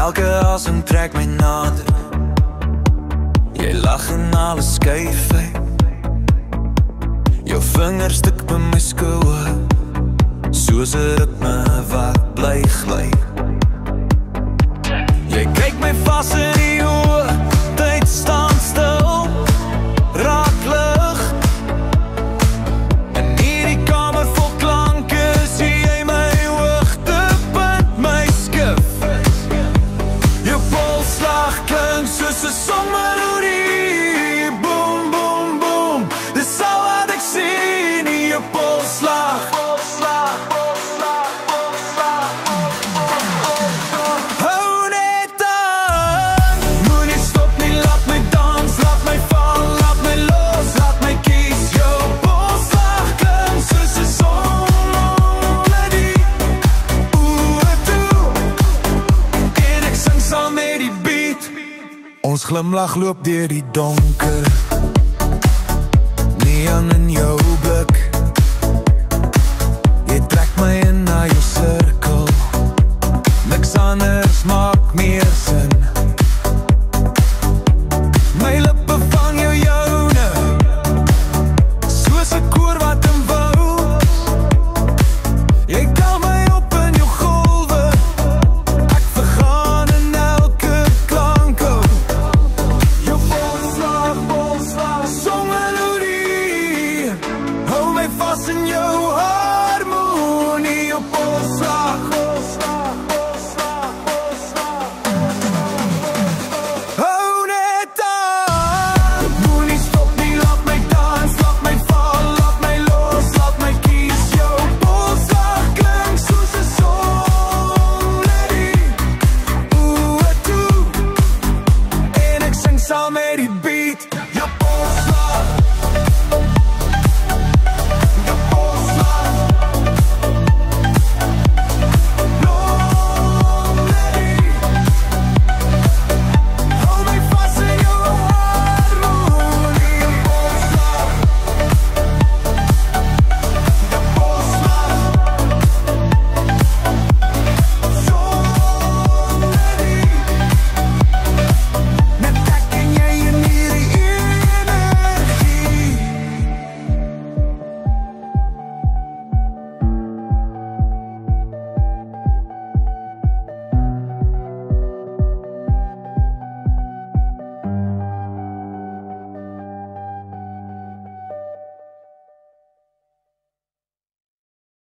Elke asem trek my nader. Jy lag en alles skuif uit. Jou vingers stik by my skouer, soos 'n ritme wat bly gly. Jy kyk my vas in die oë, tyd staan stil, raak lig. In hierdie kamer vol klanke, sien jy my hoogtepunt, my skif. Jou polsslag klink soos 'n sommelodie, boom, boom, boom. Dis al wat ek sien, jou polsslag. Ons glimlach loop deur die donker, neon in jou blik. Jy trek my in na jou sirkel, niks anders maak meer sin. My lippe vang jou joune, soos 'n koor wat in wou. Jy tel my op in jou golwe, ek vergaan in elke klanko. Songelodie, hou my vas in jou